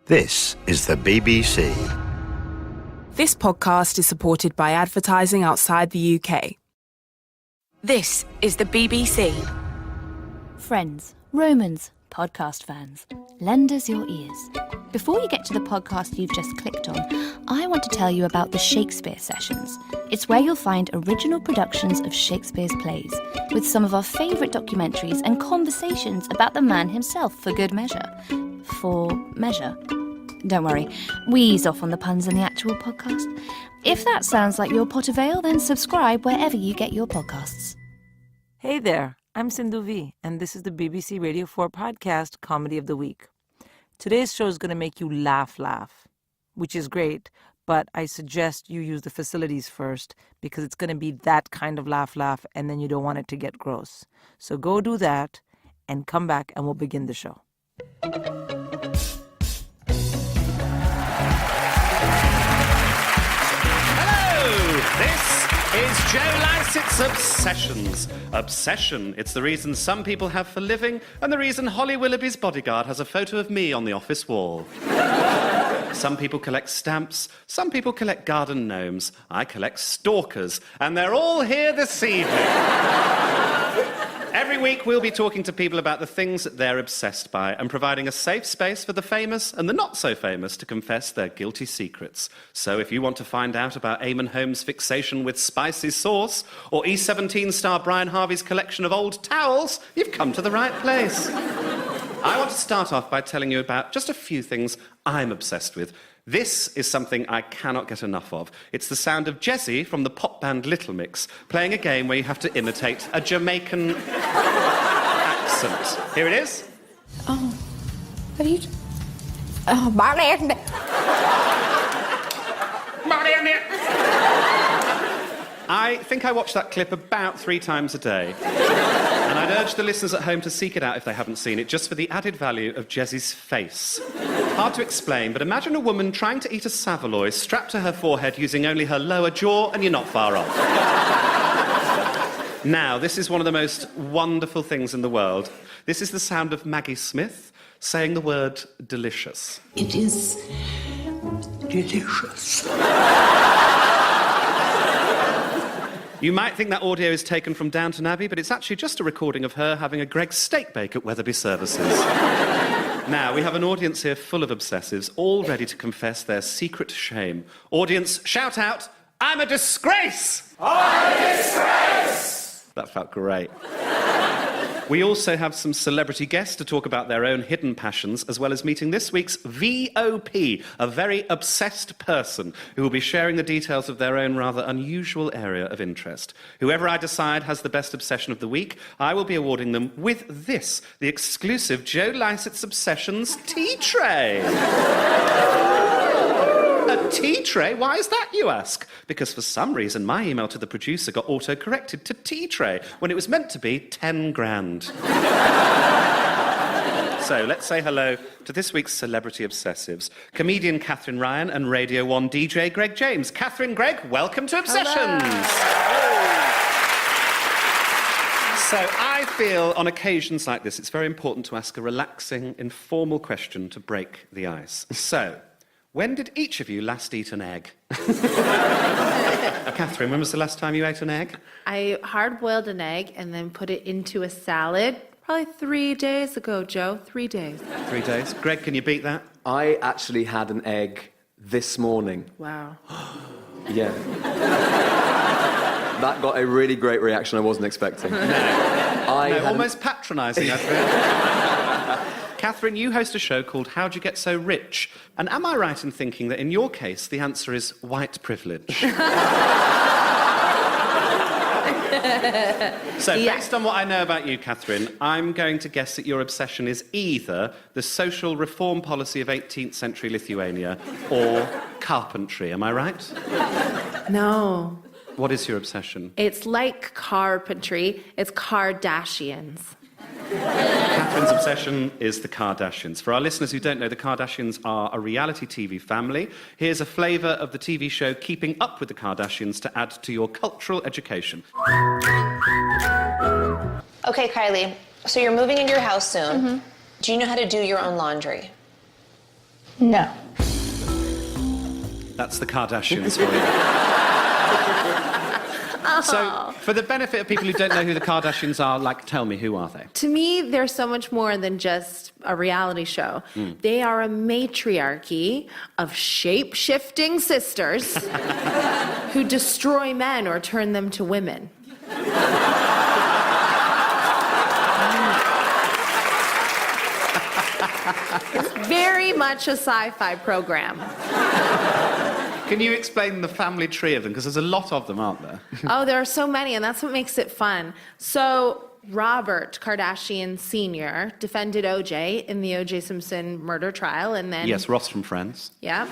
This is the BBC. This podcast is supported by advertising outside the UK. This is the BBC. Friends, Romans, podcast fans, lend us your ears. Before you get to the podcast you've just clicked on, I want to tell you about the Shakespeare Sessions. It's where you'll find original productions of Shakespeare's plays, with some of our favourite documentaries and conversations about the man himself for good measure. For measure. Don't worry, we ease off on the puns in the actual podcast. If that sounds like your pot of ale, then subscribe wherever you get your podcasts. Hey there, I'm Sindhu V, and this is the BBC Radio 4 podcast, Comedy of the Week. Today's show is going to make you laugh, which is great, but I suggest you use the facilities first because it's going to be that kind of laugh, and then you don't want it to get gross. So go do that and come back and we'll begin the show. This is Joe Lycett's Obsessions. Obsession, it's the reason some people have for living and the reason Holly Willoughby's bodyguard has a photo of me on the office wall. Some people collect stamps, some people collect garden gnomes. I collect stalkers, and they're all here this evening. Every week we'll be talking to people about the things that they're obsessed by and providing a safe space for the famous and the not-so-famous to confess their guilty secrets. So if you want to find out about Eamon Holmes' fixation with spicy sauce or E17 star Brian Harvey's collection of old towels, you've come to the right place. I want to start off by telling you about just a few things I'm obsessed with. This is something I cannot get enough of. It's the sound of Jessie from the pop band Little Mix playing a game where you have to imitate a Jamaican accent. Here it is. Oh, have you... Oh, Marley. I think I watch that clip about 3 times a day. And I'd urge the listeners at home to seek it out if they haven't seen it, just for the added value of Jessie's face. Hard to explain, but imagine a woman trying to eat a Savoy strapped to her forehead using only her lower jaw, and you're not far off. Now, this is one of the most wonderful things in the world. This is the sound of Maggie Smith saying the word delicious. It is delicious. You might think that audio is taken from Downton Abbey, but it's actually just a recording of her having a Greggs steak bake at Weatherby Services. Now, we have an audience here full of obsessives, all ready to confess their secret shame. Audience, shout out, I'm a disgrace! I'm a disgrace! That felt great. We also have some celebrity guests to talk about their own hidden passions, as well as meeting this week's VOP, a very obsessed person who will be sharing the details of their own rather unusual area of interest. Whoever I decide has the best obsession of the week, I will be awarding them with this, the exclusive Joe Lycett's Obsessions tea tray. A tea tray? Why is that, you ask? Because for some reason my email to the producer got auto-corrected to tea tray when it was meant to be 10 grand. So let's say hello to this week's celebrity obsessives. Comedian Catherine Ryan and Radio 1 DJ Greg James. Catherine, Greg, welcome to Obsessions. So I feel on occasions like this it's very important to ask a relaxing, informal question to break the ice. So, when did each of you last eat an egg? Catherine, when was the last time you ate an egg? I hard-boiled an egg and then put it into a salad probably 3 days ago, Joe. 3 days. 3 days. Greg, can you beat that? I actually had an egg this morning. Wow. Yeah. That got a really great reaction I wasn't expecting. Almost patronising, I feel. Catherine, you host a show called How'd You Get So Rich? And am I right in thinking that in your case, the answer is white privilege? So, based on what I know about you, Catherine, I'm going to guess that your obsession is either the social reform policy of 18th century Lithuania or carpentry. Am I right? No. What is your obsession? It's like carpentry. It's Kardashians. Catherine's obsession is the Kardashians. For our listeners who don't know, the Kardashians are a reality TV family. Here's a flavour of the TV show Keeping Up with the Kardashians to add to your cultural education. Okay, Kylie, so you're moving into your house soon. Mm-hmm. Do you know how to do your own laundry? No. That's the Kardashians for you. So, for the benefit of people who don't know who the Kardashians are, tell me, who are they? To me, they're so much more than just a reality show. They are a matriarchy of shape-shifting sisters who destroy men or turn them to women. It's very much a sci-fi program. Can you explain the family tree of them? Because there's a lot of them, aren't there? Oh, there are so many, and that's what makes it fun. So Robert Kardashian Sr. defended O.J. in the O.J. Simpson murder trial, and then... Yes, Ross from Friends. Yeah.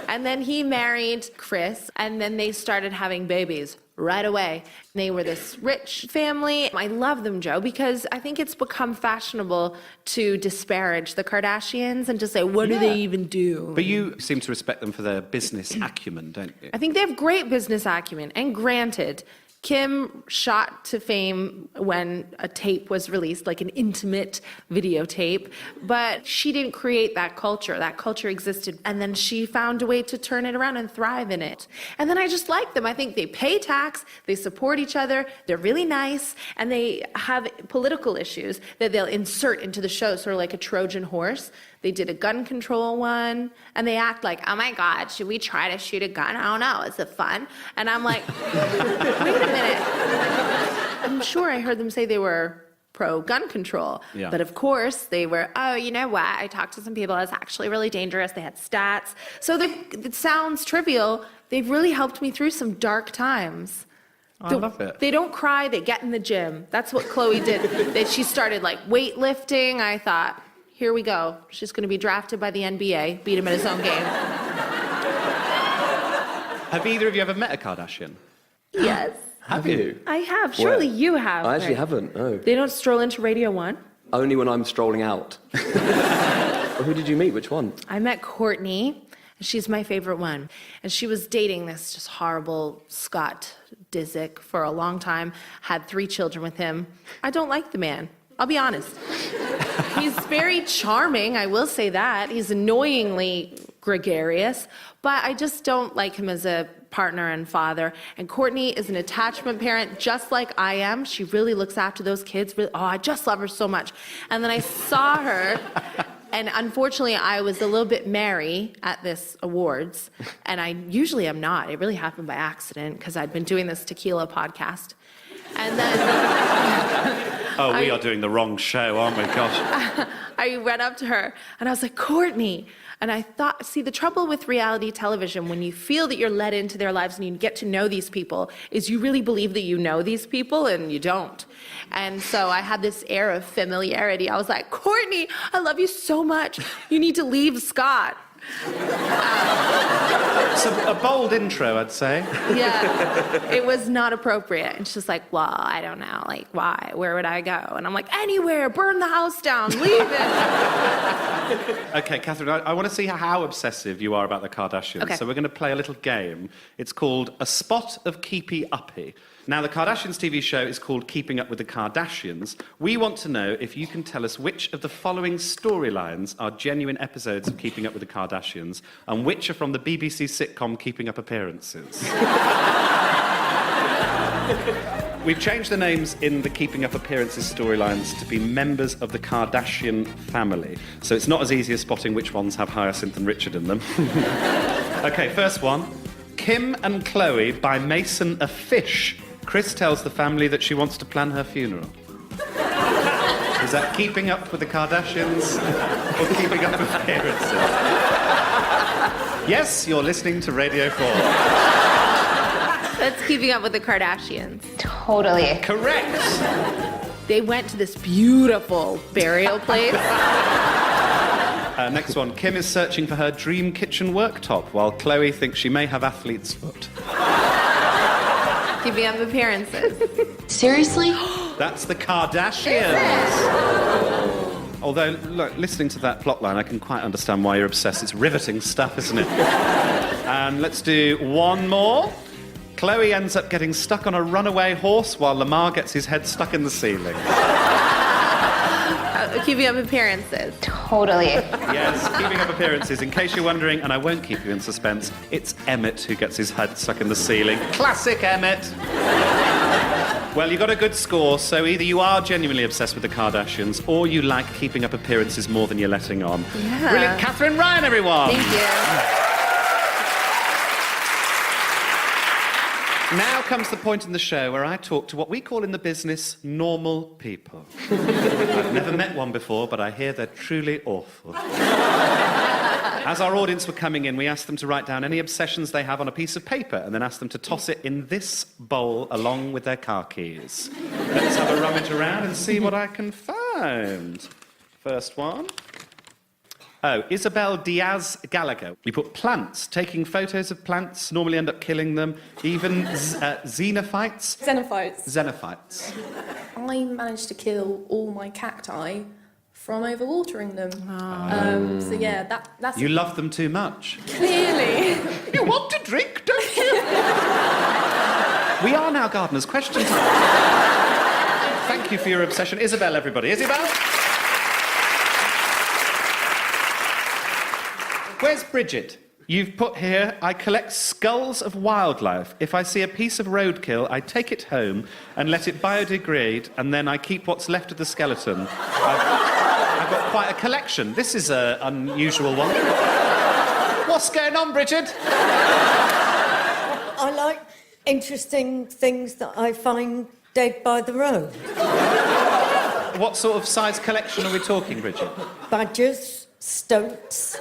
And then he married Chris, and then they started having babies right away. They were this rich family. I love them, Joe, because I think it's become fashionable to disparage the Kardashians and to say, what do they even do? But you seem to respect them for their business acumen, don't you? I think they have great business acumen. And granted, Kim shot to fame when a tape was released, like an intimate videotape, but she didn't create that culture. That culture existed, and then she found a way to turn it around and thrive in it. And then I just like them. I think they pay tax, they support each other, they're really nice, and they have political issues that they'll insert into the show, sort of like a Trojan horse. They did a gun control one, and they act like, oh my God, should we try to shoot a gun? I don't know, is it fun? And I'm like, wait a minute. I'm sure I heard them say they were pro-gun control. Yeah. But of course, they were, oh, you know what? I talked to some people, it's actually really dangerous. They had stats. So it sounds trivial. They've really helped me through some dark times. I love it. They don't cry, they get in the gym. That's what Chloe did. She started weightlifting. I thought, here we go. She's going to be drafted by the NBA, beat him at his own game. Have either of you ever met a Kardashian? Yes. Have you? I have. Surely Where? you have. I actually right? haven't, no. They don't stroll into Radio 1? Only when I'm strolling out. Well, who did you meet? Which one? I met Courtney, and she's my favorite one. And she was dating this just horrible Scott Disick for a long time, had 3 children with him. I don't like the man. I'll be honest. He's very charming, I will say that. He's annoyingly gregarious, but I just don't like him as a partner and father. And Courtney is an attachment parent, just like I am. She really looks after those kids. Really, I just love her so much. And then I saw her, and unfortunately, I was a little bit merry at this awards, and I usually am not. It really happened by accident, because I'd been doing this tequila podcast. And then... we are doing the wrong show, aren't we? Gosh. I went up to her, and I was like, Courtney. And I thought, see, the trouble with reality television, when you feel that you're let into their lives and you get to know these people, is you really believe that you know these people, and you don't. And so I had this air of familiarity. I was like, Courtney, I love you so much. You need to leave Scott. It's a bold intro, I'd say. Yeah, it was not appropriate. And she's like, well, I don't know, why? Where would I go? And I'm like, anywhere, burn the house down, leave it. Okay, Catherine, I want to see how obsessive you are about the Kardashians. Okay. So we're going to play a little game. It's called A Spot of Keepy Uppy. Now, the Kardashians TV show is called Keeping Up with the Kardashians. We want to know if you can tell us which of the following storylines are genuine episodes of Keeping Up with the Kardashians and which are from the BBC sitcom Keeping Up Appearances. We've changed the names in the Keeping Up Appearances storylines to be members of the Kardashian family. So it's not as easy as spotting which ones have Hyacinth and Richard in them. Okay, first one. Kim and Chloe buy Mason a fish. Chris tells the family that she wants to plan her funeral. Is that Keeping Up with the Kardashians or Keeping Up Appearances? Yes, you're listening to Radio 4. That's Keeping Up with the Kardashians. Totally. Correct. They went to this beautiful burial place. Next one. Kim is searching for her dream kitchen worktop while Chloe thinks she may have athlete's foot. Keeping Up Appearances. Seriously? That's the Kardashians. Although, look, listening to that plotline, I can quite understand why you're obsessed. It's riveting stuff, isn't it? And let's do one more. Chloe ends up getting stuck on a runaway horse while Lamar gets his head stuck in the ceiling. keeping up appearances. Totally. Yes, keeping up appearances. In case you're wondering, and I won't keep you in suspense, it's Emmett who gets his head stuck in the ceiling. Classic Emmett. Well, you got a good score, so either you are genuinely obsessed with the Kardashians or you like keeping up appearances more than you're letting on. Yeah. Brilliant. Catherine Ryan, everyone. Thank you. Now comes the point in the show where I talk to what we call in the business normal people. I've never met one before, but I hear they're truly awful. As our audience were coming in, we asked them to write down any obsessions they have on a piece of paper and then asked them to toss it in this bowl along with their car keys. Let's have a rummage around and see what I can find. First one. Oh, Isabel Diaz Gallagher. You put plants. Taking photos of plants normally end up killing them. Even xenophytes. Xenophytes. I managed to kill all my cacti from overwatering them. So yeah, that's... You love them too much. Clearly. You want to drink, don't you? We are now gardeners. Question time. Thank you for your obsession. Isabel, everybody. Isabel? Where's Bridget? You've put here, I collect skulls of wildlife. If I see a piece of roadkill, I take it home and let it biodegrade, and then I keep what's left of the skeleton. I've got quite a collection. This is an unusual one. What's going on, Bridget? I like interesting things that I find dead by the road. What sort of size collection are we talking, Bridget? Badgers, stoats,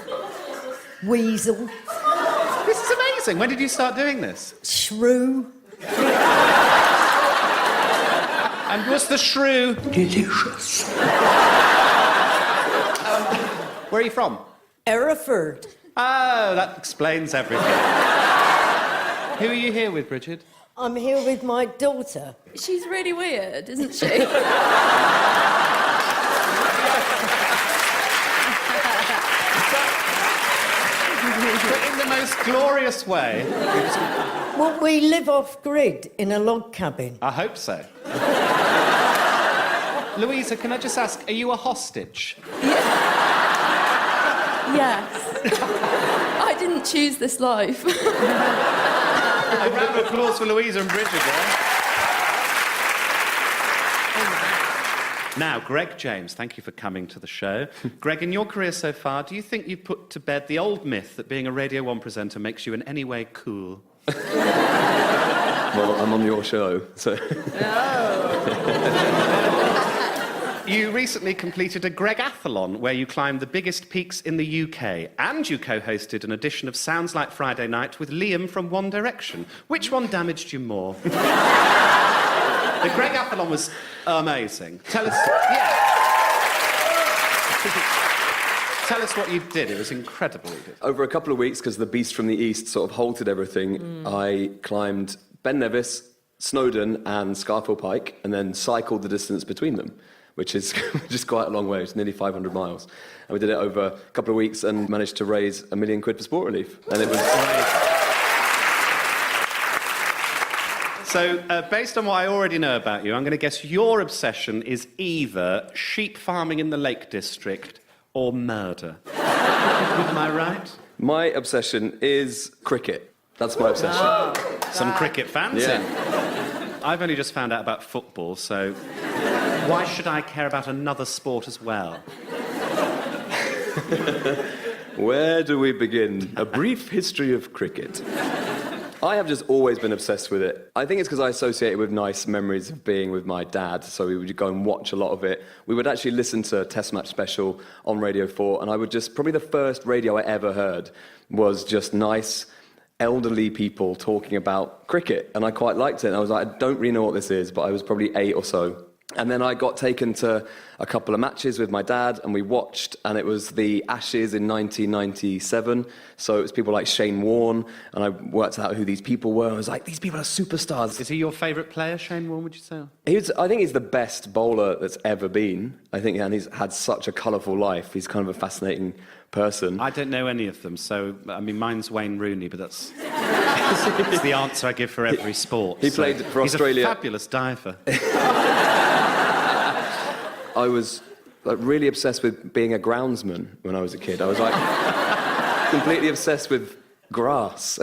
weasel. This is amazing. When did you start doing this? Shrew. And what's the shrew? Delicious. Where are you from? Hereford. Oh, that explains everything. Who are you here with, Bridget? I'm here with my daughter. She's really weird, isn't she? But in the most glorious way. Well, we live off-grid in a log cabin. I hope so. Louisa, can I just ask, are you a hostage? Yes. I didn't choose this life. A round of applause for Louisa and Bridget there. Now, Greg James, thank you for coming to the show. Greg, in your career so far, do you think you've put to bed the old myth that being a Radio 1 presenter makes you in any way cool? Well, I'm on your show, so... You recently completed a Gregathlon where you climbed the biggest peaks in the UK, and you co-hosted an edition of Sounds Like Friday Night with Liam from One Direction. Which one damaged you more? The Gregathlon was amazing. Tell us... Yeah. Tell us what you did. It was incredible what you did. Over a couple of weeks, because the Beast from the East sort of halted everything, I climbed Ben Nevis, Snowdon and Scarfield Pike, and then cycled the distance between them, which is quite a long way. It's nearly 500 miles. And we did it over a couple of weeks and managed to raise £1 million for sport relief. And it was... So, based on what I already know about you, I'm going to guess your obsession is either sheep farming in the Lake District or murder. Am I right? My obsession is cricket. That's my obsession. Oh, some cricket fans. Yeah. I've only just found out about football, so why should I care about another sport as well? Where do we begin? A brief history of cricket. I have just always been obsessed with it. I think it's because I associate it with nice memories of being with my dad, so we would go and watch a lot of it. We would actually listen to Test Match Special on Radio 4, and I would just... Probably the first radio I ever heard was just nice, elderly people talking about cricket, and I quite liked it. And I was like, I don't really know what this is, but I was probably 8 or so. And then I got taken to a couple of matches with my dad, and we watched, and it was the Ashes in 1997. So it was people like Shane Warne, and I worked out who these people were. I was like, these people are superstars. Is he your favourite player, Shane Warne, would you say? I think he's the best bowler that's ever been. I think, and he's had such a colourful life. He's kind of a fascinating person. I don't know any of them, so, I mean, mine's Wayne Rooney, but that's it's the answer I give for every sport. He played for Australia. He's a fabulous diver. I was like really obsessed with being a groundsman when I was a kid. I was like completely obsessed with grass.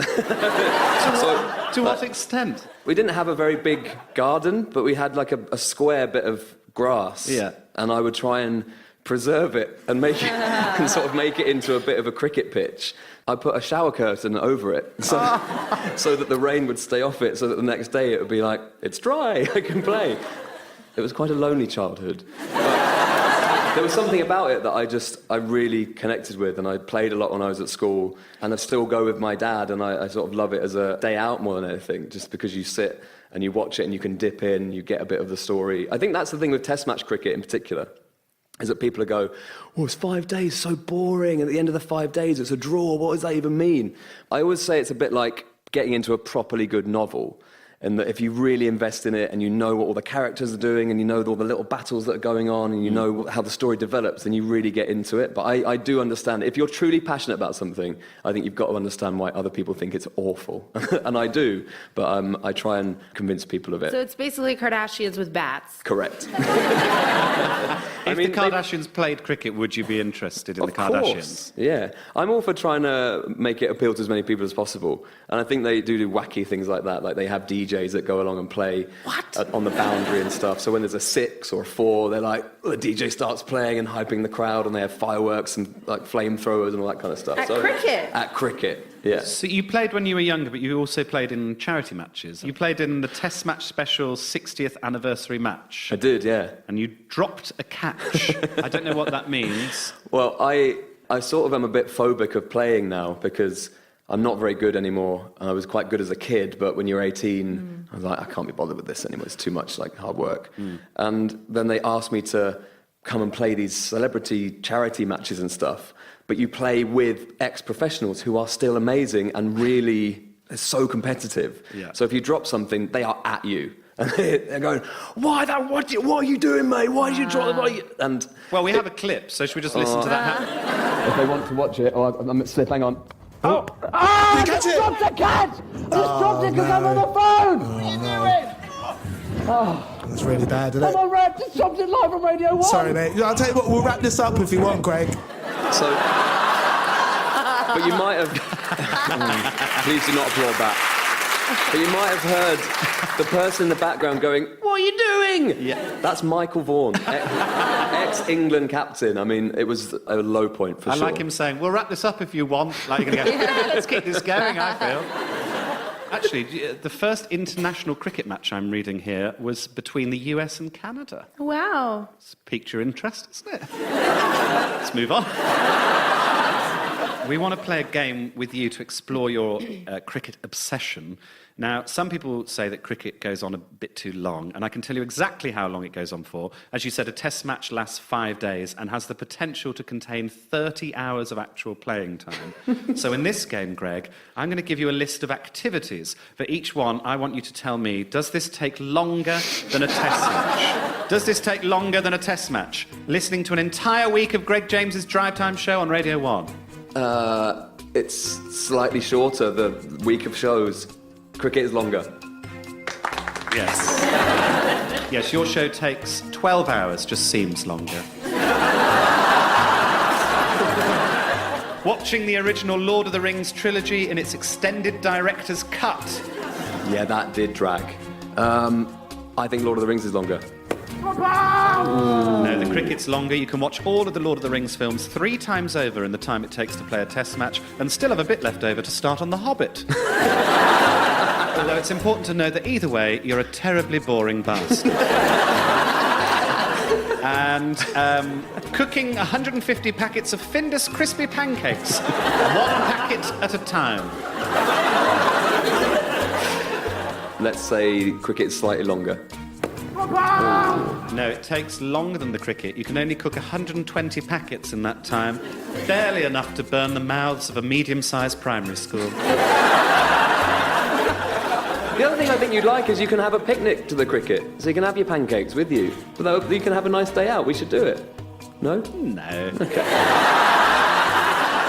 To what extent? We didn't have a very big garden, but we had like a square bit of grass. Yeah. And I would try and preserve it and make it and sort of make it into a bit of a cricket pitch. I put a shower curtain over it so that the rain would stay off it, so that the next day it would be like, it's dry, I can play. It was quite a lonely childhood. But there was something about it that I really connected with, and I played a lot when I was at school, and I still go with my dad, and I sort of love it as a day out more than anything, just because you sit and you watch it and you can dip in, you get a bit of the story. I think that's the thing with test match cricket in particular, is that people go, oh, it's 5 days, so boring, and at the end of the 5 days it's a draw, what does that even mean? I always say it's a bit like getting into a properly good novel, and that if you really invest in it and you know what all the characters are doing and you know all the little battles that are going on and you know how the story develops, then you really get into it. But I do understand, if you're truly passionate about something, I think you've got to understand why other people think it's awful. And I do, but I try and convince people of it. So it's basically Kardashians with bats. Correct. If the Kardashians played cricket, would you be interested in the Kardashians? Of course, yeah. I'm all for trying to make it appeal to as many people as possible. And I think they do wacky things like that. Like they have DJs that go along and play on the boundary and stuff. So when there's a 6 or a 4, they're like, the DJ starts playing and hyping the crowd, and they have fireworks and like flamethrowers and all that kind of stuff. Cricket? At cricket, yeah. So you played when you were younger, but you also played in charity matches. You played in the Test Match Special 60th anniversary match. I did, yeah. And you dropped a catch. I don't know what that means. Well, I sort of am a bit phobic of playing now because I'm not very good anymore. I was quite good as a kid, but when you're 18, I was like, I can't be bothered with this anymore. It's too much like hard work. And then they asked me to come and play these celebrity charity matches and stuff, but you play with ex-professionals who are still amazing and really so competitive. Yeah. So if you drop something, they are at you. And they're going, what are you doing, mate? Why did you drop the... And well, we have a clip, so should we just listen to that? If they want to watch it, I'm slip, hang on. Oh! I just dropped the cat! I just dropped it because I'm on the phone! What are you doing? Oh. That's really bad, isn't it? Come on, Red, just dropped it live on Radio 1. Sorry, mate. I'll tell you what, we'll wrap this up if you want, Greg. So, but you might have... Please do not applaud that. But you might have heard the person in the background going, what are you doing? Yeah. That's Michael Vaughn, ex-England captain. I mean, it was a low point for sure. I like him saying, we'll wrap this up if you want. Like you're going to go, yeah, let's keep this going, I feel. Actually, the first international cricket match I'm reading here was between the US and Canada. Wow. It's piqued your interest, isn't it? Let's move on. We want to play a game with you to explore your cricket obsession. Now, some people say that cricket goes on a bit too long, and I can tell you exactly how long it goes on for. As you said, a test match lasts 5 days and has the potential to contain 30 hours of actual playing time. So in this game, Greg, I'm going to give you a list of activities. For each one, I want you to tell me, does this take longer than a test match? Does this take longer than a test match? Listening to an entire week of Greg James's Drive Time show on Radio 1. It's slightly shorter, the week of shows. Cricket is longer. Yes. Yes, your show takes 12 hours, just seems longer. Watching the original Lord of the Rings trilogy in its extended director's cut. Yeah, that did drag. I think Lord of the Rings is longer. No, the cricket's longer. You can watch all of the Lord of the Rings films 3 times over in the time it takes to play a test match and still have a bit left over to start on The Hobbit. Although it's important to know that either way, you're a terribly boring bastard. And cooking 150 packets of Findus crispy pancakes, 1 packet at a time. Let's say cricket's slightly longer. No, it takes longer than the cricket. You can only cook 120 packets in that time. Barely enough to burn the mouths of a medium-sized primary school. The other thing I think you'd like is you can have a picnic to the cricket. So you can have your pancakes with you. So you can have a nice day out. We should do it. No? No. Okay.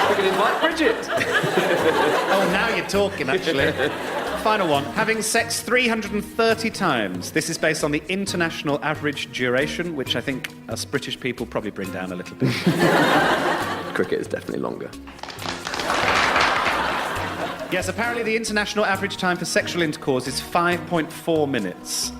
We can invite Bridget. Oh, now you're talking, actually. final one. Having sex 330 times. This is based on the international average duration, which I think us British people probably bring down a little bit. Cricket is definitely longer. Yes, apparently the international average time for sexual intercourse is 5.4 minutes.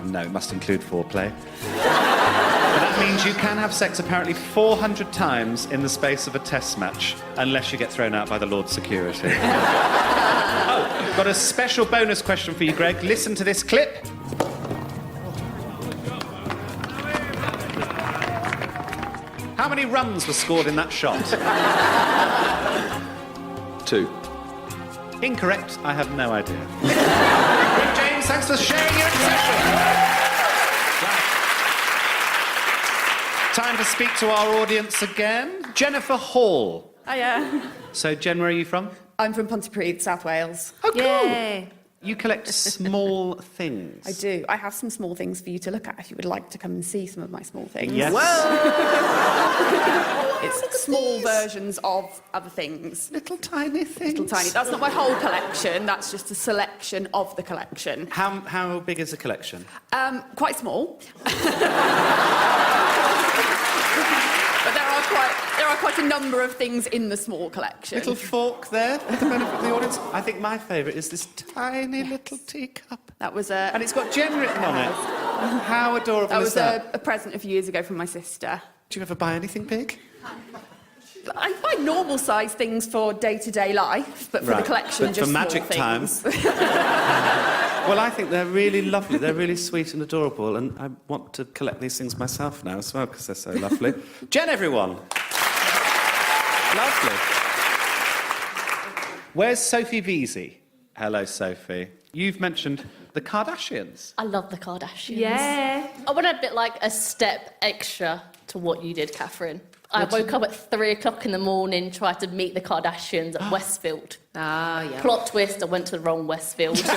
No, it must include foreplay. But that means you can have sex apparently 400 times in the space of a test match, unless you get thrown out by the Lord's security. Oh, got a special bonus question for you, Greg. Listen to this clip. How many runs were scored in that shot? 2. Incorrect. I have no idea. Rick James, thanks for sharing your obsession. Time to speak to our audience again. Jennifer Hall. Hiya. So, Jen, where are you from? I'm from Pontypridd, South Wales. Oh, cool. Yay. You collect small things. I do. I have some small things for you to look at if you would like to come and see some of my small things. Yes. It's small versions of other things. Little tiny things. Little tiny. That's not my whole collection. That's just a selection of the collection. How big is the collection? Quite small. But there are quite a number of things in the small collection. Little fork there for the benefit of the audience. I think my favourite is this tiny little teacup. That was and it's got Jen written on it. How adorable is that? That was a present a few years ago from my sister. Do you ever buy anything big? I buy normal-sized things for day-to-day life, but for the collection, but just for magic small things. Well, I think they're really lovely. They're really sweet and adorable, and I want to collect these things myself now as well, because they're so lovely. Jen, everyone. Lovely. Where's Sophie Beezy? Hello, Sophie. You've mentioned the Kardashians. I love the Kardashians. Yeah. I want a bit like a step extra to what you did, Catherine. I woke up at 3 o'clock in the morning, tried to meet the Kardashians at Westfield. Ah, yeah. Plot twist, I went to the wrong Westfield. This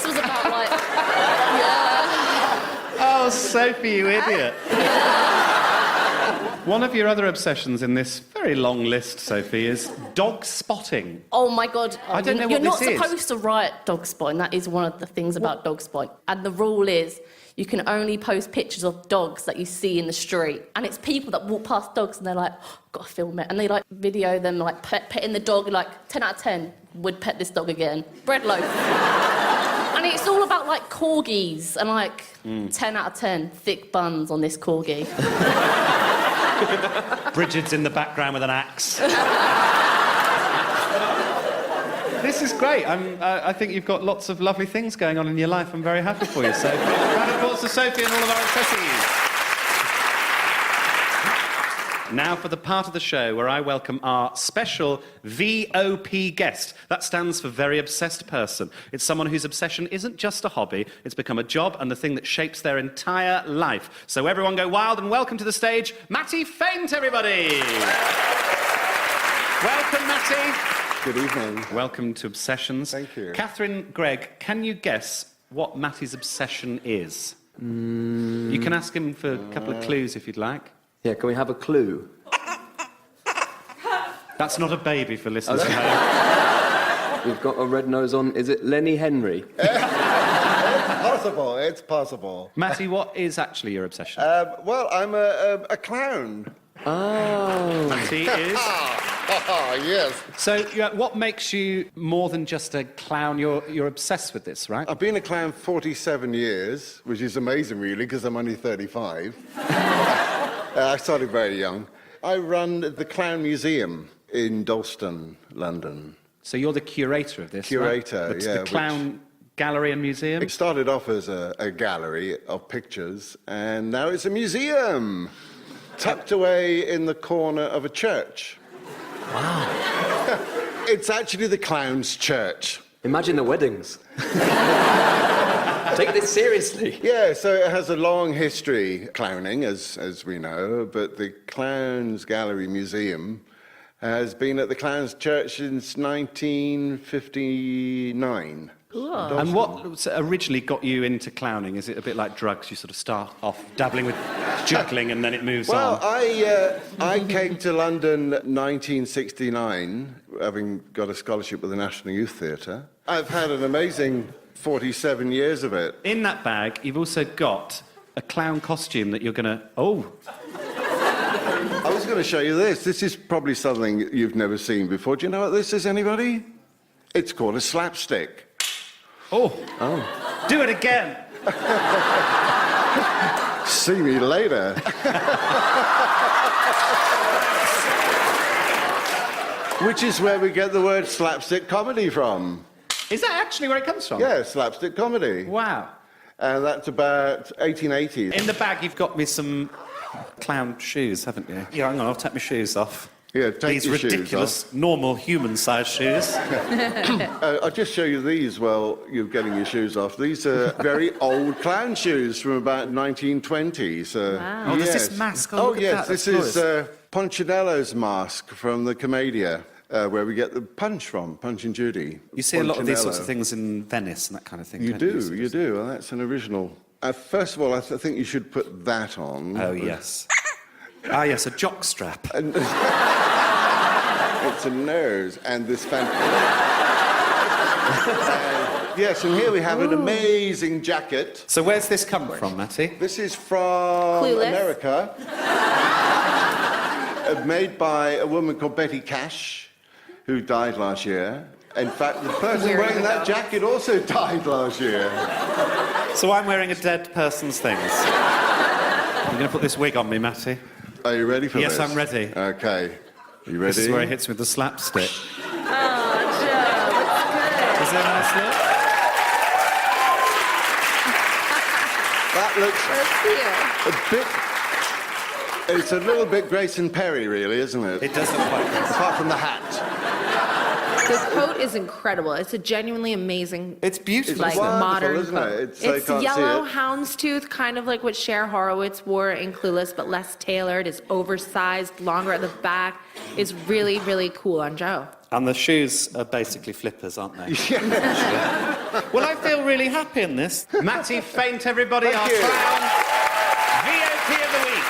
was about like... Yeah. Oh, Sophie, you idiot. One of your other obsessions in this very long list, Sophie, is dog spotting. Oh, my God. I don't know You're what this not is. supposed to write dog spotting. That is one of the things about dog spotting. And the rule is you can only post pictures of dogs that you see in the street. And it's people that walk past dogs and they're like, oh, got to film it. And they, like, video them, like, petting the dog. Like, 10 out of 10 would pet this dog again. Bread loaf. And it's all about, like, corgis. And, like, 10 out of 10 thick buns on this corgi. Bridget's in the background with an axe. This is great. I think you've got lots of lovely things going on in your life. I'm very happy for you, Sophie. Round of applause to Sophie and all of our obsessies. Now for the part of the show where I welcome our special VOP guest. That stands for Very Obsessed Person. It's someone whose obsession isn't just a hobby, it's become a job and the thing that shapes their entire life. So everyone go wild and welcome to the stage, Matty Faint, everybody! Welcome, Matty. Good evening. Welcome to Obsessions. Thank you. Catherine, Greg, can you guess what Matty's obsession is? You can ask him for a couple of clues if you'd like. Yeah, can we have a clue? That's not a baby for listeners at home. We've got a red nose on. Is it Lenny Henry? Possible, it's possible. Matty, what is actually your obsession? Well, I'm a clown. Oh. Matty is... yes. So, what makes you more than just a clown? You're obsessed with this, right? I've been a clown 47 years, which is amazing, really, because I'm only 35. I started very young. I run the Clown Museum in Dalston, London. So you're the curator of this, Curator, right? yeah. The Clown Gallery and Museum? It started off as a gallery of pictures, and now it's a museum, tucked away in the corner of a church. Wow. It's actually the Clown's Church. Imagine the weddings. Take this seriously. Yeah, so it has a long history, clowning, as we know, but the Clown's Gallery Museum has been at the Clown's Church since 1959. And what originally got you into clowning? Is it a bit like drugs? You sort of start off dabbling with juggling and then it moves Well, on. I came to London 1969, having got a scholarship with the National Youth Theatre. I've had an amazing 47 years of it. In that bag, you've also got a clown costume that you're going to... Oh. I was going to show you this. This is probably something you've never seen before. Do you know what this is, anybody? It's called a slapstick. Oh. Oh. Do it again. See me later. Which is where we get the word slapstick comedy from. Is that actually where it comes from? Yeah, slapstick comedy. Wow. And that's about 1880. In the bag, you've got me some clown shoes, haven't you? Yeah, hang on, I'll take my shoes off. Yeah, take These your ridiculous, shoes off. normal, human-sized shoes. I'll just show you these while you're getting your shoes off. These are very old clown shoes from about 1920. So, Wow. Oh, there's this mask. Oh, Oh, look at yes, that. this That's is Punchinello's mask from the Commedia, where we get the Punch from, Punch and Judy. You see a lot of these sorts Punchinello. of things in Venice and that kind of thing, You don't do, you do. Well, that's an original. First of all, I think you should put that on. Oh, yes. Ah, yes, a jock strap. And it's a nose, and this yes, and here we have an amazing jacket. So where's this come from, Matty? This is from Clueless. America. Made by a woman called Betty Cash, who died last year. In fact, the person wearing that jacket also died last year. So I'm wearing a dead person's things. You're going to put this wig on me, Matty? Are you ready for this? Yes, I'm ready. Okay. You ready? This is where he hits with the slapstick. Oh, Joe, that's Is there a nice look? That looks good. a bit... It's a little bit Grayson Perry, really, isn't it? It doesn't quite. Apart from the hat. The coat is incredible. It's a genuinely amazing. It's beautiful. Like It's wonderful, modern isn't coat. it? It's- I can't see yellow it. houndstooth, kind of like what Cher Horowitz wore in Clueless, but less tailored. It's oversized, longer at the back. It's really, really cool on Joe. And the shoes are basically flippers, aren't they? Yeah. Well, I feel really happy in this. Matty Faint, everybody, Thank our you. clown VOP of the week.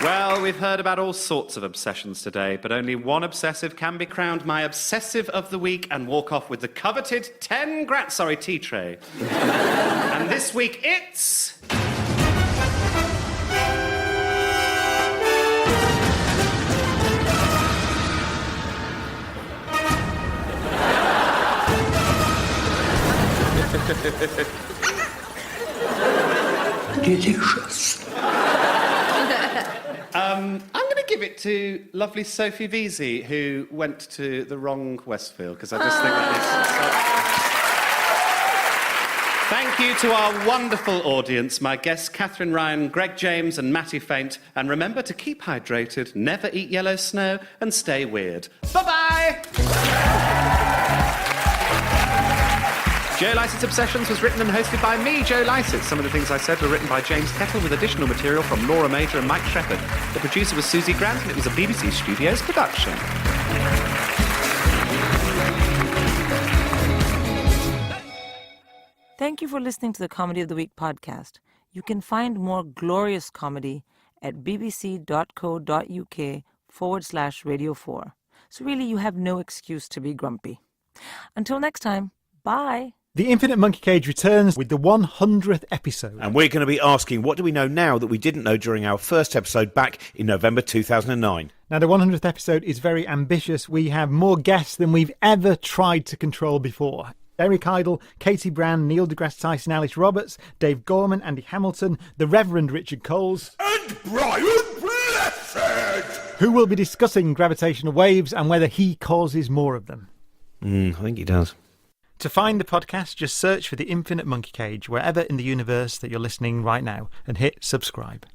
Well, we've heard about all sorts of obsessions today, but only one obsessive can be crowned my obsessive of the week and walk off with the coveted tea tray. And this week it's... Delicious. I'm going to give it to lovely Sophie Beezy, who went to the wrong Westfield, because I just think that is... Thank you to our wonderful audience, my guests Catherine Ryan, Greg James and Matty Faint. And remember to keep hydrated, never eat yellow snow, and stay weird. Bye-bye! Joe Lycett's Obsessions was written and hosted by me, Joe Lycett. Some of the things I said were written by James Kettle with additional material from Laura Major and Mike Shepherd. The producer was Susie Grant and it was a BBC Studios production. Thank you for listening to the Comedy of the Week podcast. You can find more glorious comedy at bbc.co.uk/Radio 4. So really, you have no excuse to be grumpy. Until next time, bye. The Infinite Monkey Cage returns with the 100th episode. And we're going to be asking, what do we know now that we didn't know during our first episode back in November 2009? Now, the 100th episode is very ambitious. We have more guests than we've ever tried to control before. Eric Idle, Katie Brand, Neil deGrasse Tyson, Alice Roberts, Dave Gorman, Andy Hamilton, the Reverend Richard Coles, And Brian Blessed! who will be discussing gravitational waves and whether he causes more of them. I think he does. To find the podcast, just search for The Infinite Monkey Cage wherever in the universe that you're listening right now and hit subscribe.